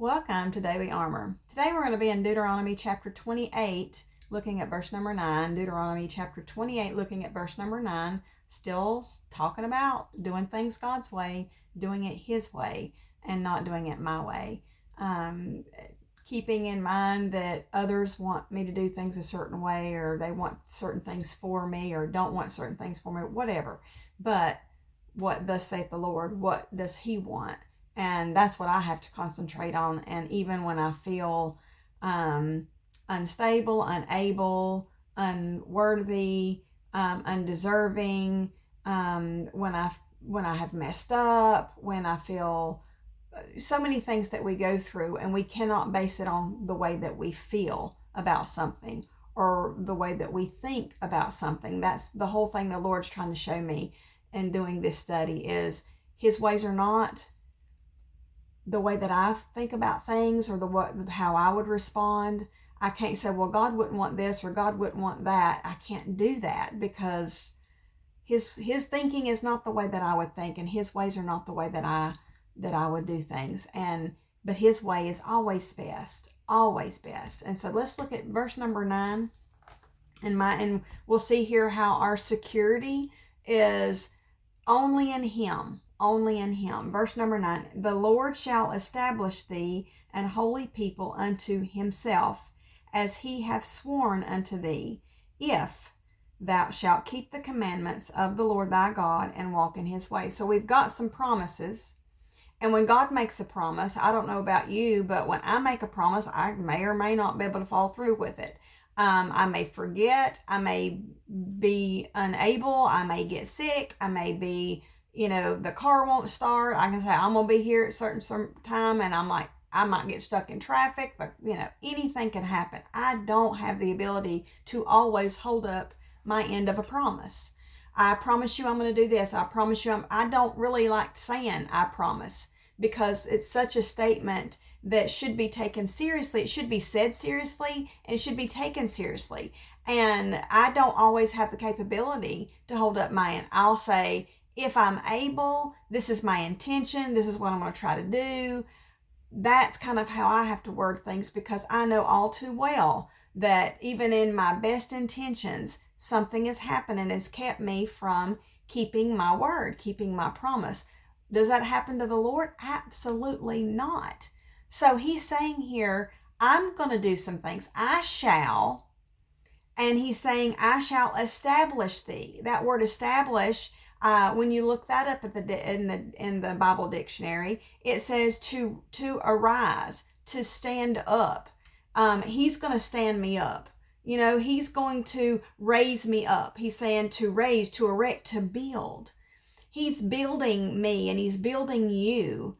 Welcome to Daily Armor. Today we're going to be in Deuteronomy chapter 28, looking at verse number 9. Deuteronomy chapter 28, looking at verse number 9. Still talking about doing things God's way, doing it His way, and not doing it my way. Keeping in mind that others want me to do things a certain way, or they want certain things for me, or don't want certain things for me, whatever. But what thus saith the Lord, what does He want? And that's what I have to concentrate on. And even when I feel unstable, unable, unworthy, undeserving, when I have messed up, when I feel so many things that we go through, and we cannot base it on the way that we feel about something or the way that we think about something. That's the whole thing the Lord's trying to show me in doing this study, is His ways are not the way that I think about things or how I would respond. I can't say, well, God wouldn't want this or God wouldn't want that. I can't do that because his thinking is not the way that I would think, and His ways are not the way that I would do things. But His way is always best, always best. And so let's look at verse number 9, and we'll see here how our security is only in Him. Only in Him. Verse number 9, the Lord shall establish thee an holy people unto Himself, as He hath sworn unto thee, if thou shalt keep the commandments of the Lord thy God and walk in His ways. So we've got some promises. And when God makes a promise, I don't know about you, but when I make a promise, I may or may not be able to follow through with it. I may forget. I may be unable. I may get sick. I may be, the car won't start. I can say, I'm going to be here at certain time, and I'm like, I might get stuck in traffic, but, anything can happen. I don't have the ability to always hold up my end of a promise. I promise you I'm going to do this. I promise you I don't really like saying I promise, because it's such a statement that should be taken seriously. It should be said seriously, and it should be taken seriously. And I don't always have the capability to hold up my end. I'll say, if I'm able, this is my intention, this is what I'm going to try to do. That's kind of how I have to word things, because I know all too well that even in my best intentions, something has happened and has kept me from keeping my word, keeping my promise. Does that happen to the Lord? Absolutely not. So He's saying here, I'm going to do some things. I shall. And He's saying, I shall establish thee. That word establish, when you look that up in the Bible dictionary, it says to arise, to stand up. He's going to stand me up. He's going to raise me up. He's saying to raise, to erect, to build. He's building me, and He's building you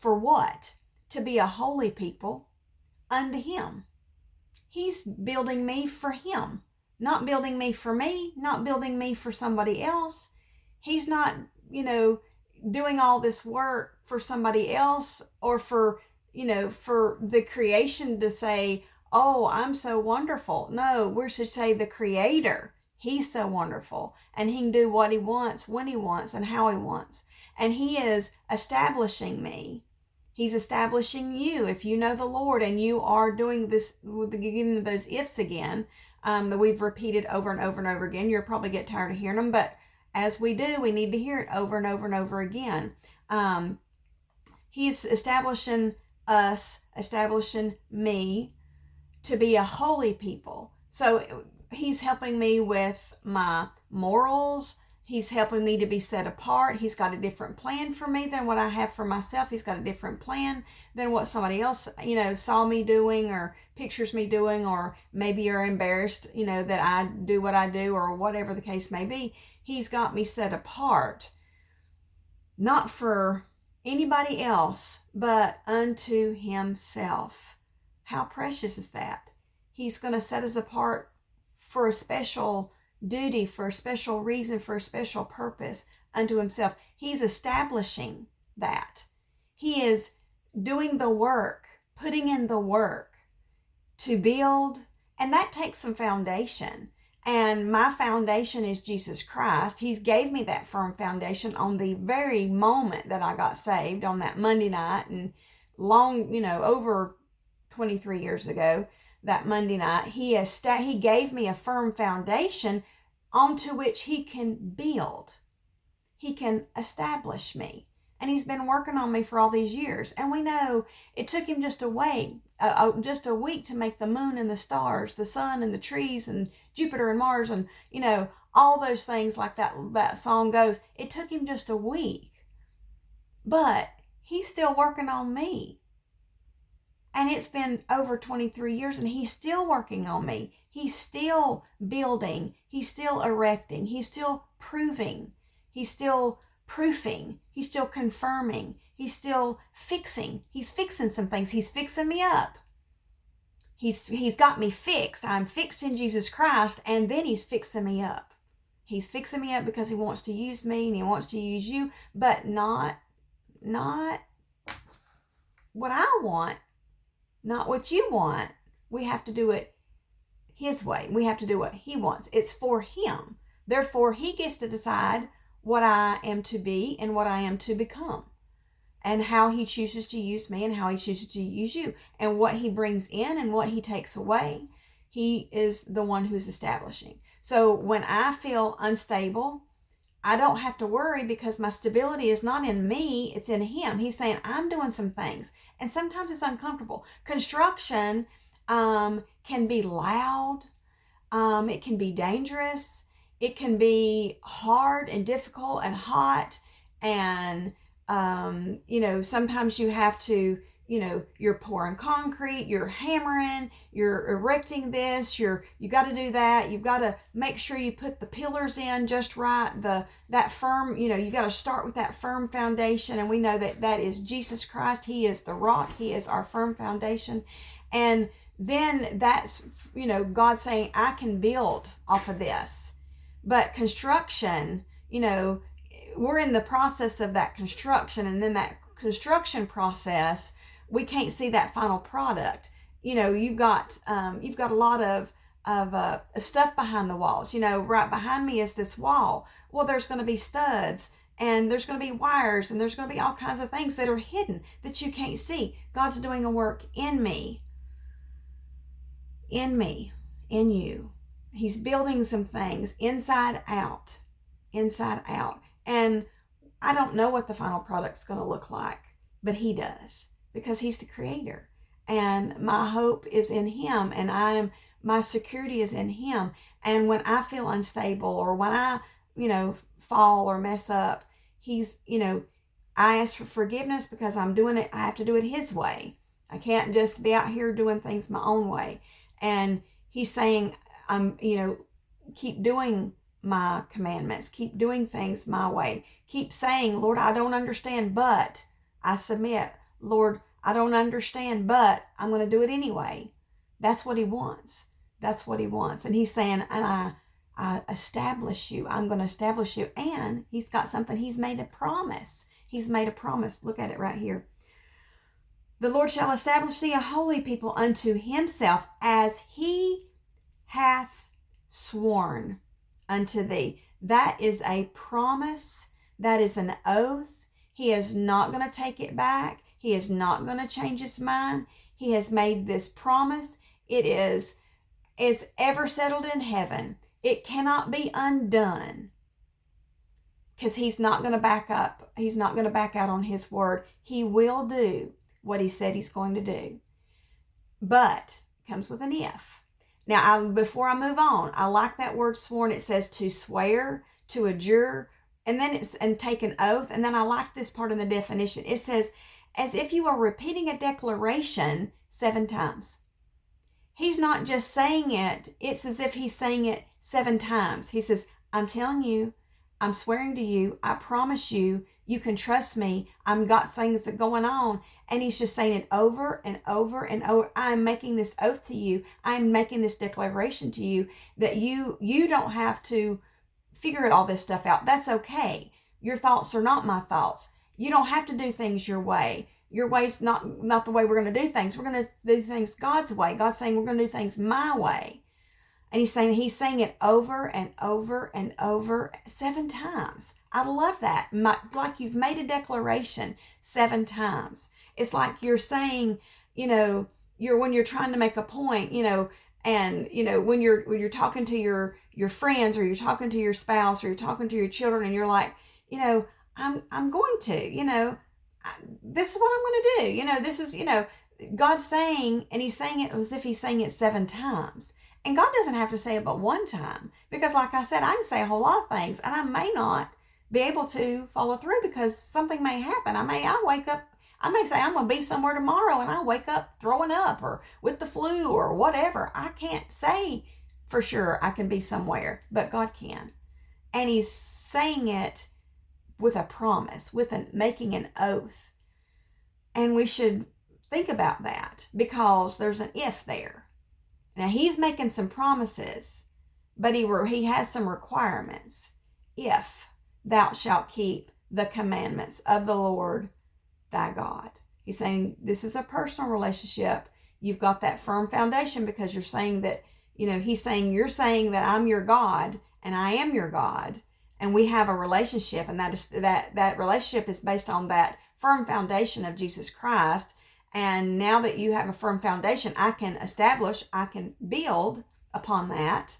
for what? To be a holy people unto Him. He's building me for Him, not building me for me, not building me for somebody else. He's not, doing all this work for somebody else, or for the creation to say, oh, I'm so wonderful. No, we should say the Creator. He's so wonderful, and He can do what He wants, when He wants, and how He wants. And He is establishing me. He's establishing you. If you know the Lord and you are doing this, getting those ifs again, that we've repeated over and over and over again, you'll probably get tired of hearing them, but as we do, we need to hear it over and over and over again. He's establishing us, establishing me to be a holy people. So He's helping me with my morals. He's helping me to be set apart. He's got a different plan for me than what I have for myself. He's got a different plan than what somebody else, saw me doing or pictures me doing, or maybe are embarrassed, that I do what I do, or whatever the case may be. He's got me set apart, not for anybody else, but unto Himself. How precious is that? He's going to set us apart for a special duty, for a special reason, for a special purpose unto Himself. He's establishing that. He is doing the work, putting in the work to build, and that takes some foundation. And my foundation is Jesus Christ. He's gave me that firm foundation on the very moment that I got saved, on that Monday night, and long, over 23 years ago, that Monday night, he gave me a firm foundation onto which he can build. He can establish me. And he's been working on me for all these years. And we know it took him just a week to make the moon and the stars, the sun and the trees and Jupiter and Mars and, all those things like that song goes. It took him just a week. But he's still working on me. And it's been over 23 years and he's still working on me. He's still building. He's still erecting. He's still proving. He's still proofing. He's still confirming. He's still fixing. He's fixing some things. He's fixing me up. He's got me fixed. I'm fixed in Jesus Christ, and then he's fixing me up. He's fixing me up because he wants to use me and he wants to use you, but not what I want, not what you want. We have to do it his way. We have to do what he wants. It's for him. Therefore, he gets to decide what I am to be and what I am to become, and how he chooses to use me and how he chooses to use you, and what he brings in and what he takes away. He is the one who's establishing. So when I feel unstable, I don't have to worry, because my stability is not in me, it's in him. He's saying, I'm doing some things. And sometimes it's uncomfortable. Construction can be loud. It can be dangerous. It can be hard and difficult and hot. And, sometimes you have to, you're pouring concrete, you're hammering, you're erecting this, you got to do that. You've got to make sure you put the pillars in just right. That firm, you got to start with that firm foundation. And we know that is Jesus Christ. He is the rock. He is our firm foundation. And then that's, God saying, I can build off of this. But construction, we're in the process of that construction. And then that construction process, we can't see that final product. You've got a lot of stuff behind the walls. Right behind me is this wall. Well, there's going to be studs, and there's going to be wires, and there's going to be all kinds of things that are hidden that you can't see. God's doing a work in me, in you. He's building some things inside out. And I don't know what the final product's going to look like, but he does, because he's the creator. And my hope is in him, and my security is in him. And when I feel unstable, or when I, fall or mess up, I ask for forgiveness, because I'm doing it. I have to do it his way. I can't just be out here doing things my own way. And he's saying, keep doing my commandments, keep doing things my way, keep saying, Lord, I don't understand, but I submit. Lord, I don't understand, but I'm going to do it anyway. That's what he wants. And he's saying, and I establish you. I'm going to establish you. And he's got something. He's made a promise. Look at it right here. The Lord shall establish thee a holy people unto himself, as he hath sworn unto thee. That is a promise. That is an oath. He is not going to take it back. He is not going to change his mind. He has made this promise. It is ever settled in heaven. It cannot be undone, because he's not going to back up. He's not going to back out on his word. He will do what he said he's going to do. But it comes with an if. Now, before I move on, I like that word sworn. It says to swear, to adjure, and take an oath. And then I like this part in the definition. It says, as if you are repeating a declaration 7 times. He's not just saying it. It's as if he's saying it 7 times. He says, I'm telling you, I'm swearing to you, I promise you, you can trust me. I've got things that are going on. And he's just saying it over and over and over. I'm making this oath to you. I'm making this declaration to you that you don't have to figure all this stuff out. That's okay. Your thoughts are not my thoughts. You don't have to do things your way. Your way's not the way we're going to do things. We're going to do things God's way. God's saying we're going to do things my way. And he's saying it over and over and over 7 times. I love that. Like you've made a declaration 7 times. It's like you're saying, when you're trying to make a point, and when you're talking to your friends, or you're talking to your spouse, or you're talking to your children, and you're like, I'm going to, this is what I'm going to do. This is, God's saying, and he's saying it as if he's saying it 7 times. And God doesn't have to say it but one time, because like I said, I can say a whole lot of things, and I may not be able to follow through because something may happen. I wake up, I may say I'm going to be somewhere tomorrow, and I wake up throwing up or with the flu or whatever. I can't say for sure I can be somewhere, but God can. And he's saying it with a promise, making an oath. And we should think about that, because there's an if there. Now he's making some promises, but he has some requirements. If thou shalt keep the commandments of the Lord thy God. He's saying this is a personal relationship. You've got that firm foundation, because you're saying that, you're saying that I'm your God and I am your God, and we have a relationship, and that relationship is based on that firm foundation of Jesus Christ. And now that you have a firm foundation, I can build upon that.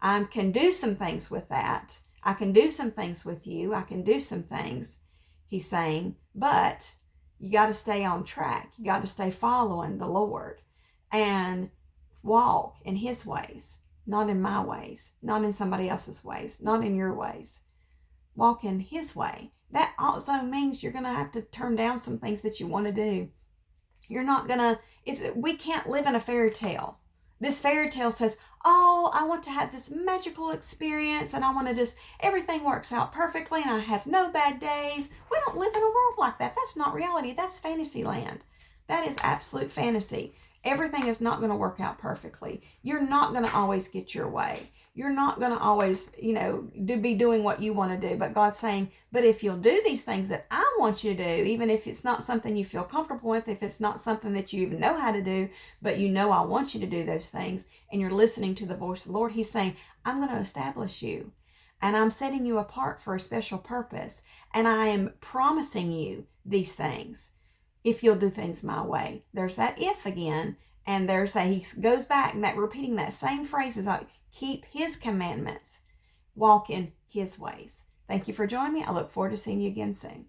I can do some things with that. I can do some things with you. I can do some things, he's saying, but you got to stay on track. You got to stay following the Lord and walk in his ways, not in my ways, not in somebody else's ways, not in your ways. Walk in his way. That also means you're going to have to turn down some things that you want to do. You're not going to, we can't live in a fairy tale. This fairy tale says, oh, I want to have this magical experience, and I want to everything works out perfectly, and I have no bad days. We don't live in a world like that. That's not reality. That's fantasy land. That is absolute fantasy. Everything is not going to work out perfectly. You're not going to always get your way. You're not going to always, be doing what you want to do. But God's saying, but if you'll do these things that I want you to do, even if it's not something you feel comfortable with, if it's not something that you even know how to do, but I want you to do those things, and you're listening to the voice of the Lord, he's saying, I'm going to establish you, and I'm setting you apart for a special purpose, and I am promising you these things if you'll do things my way. There's that if again, and he goes back and repeating that same phrase is like, keep his commandments, walk in his ways. Thank you for joining me. I look forward to seeing you again soon.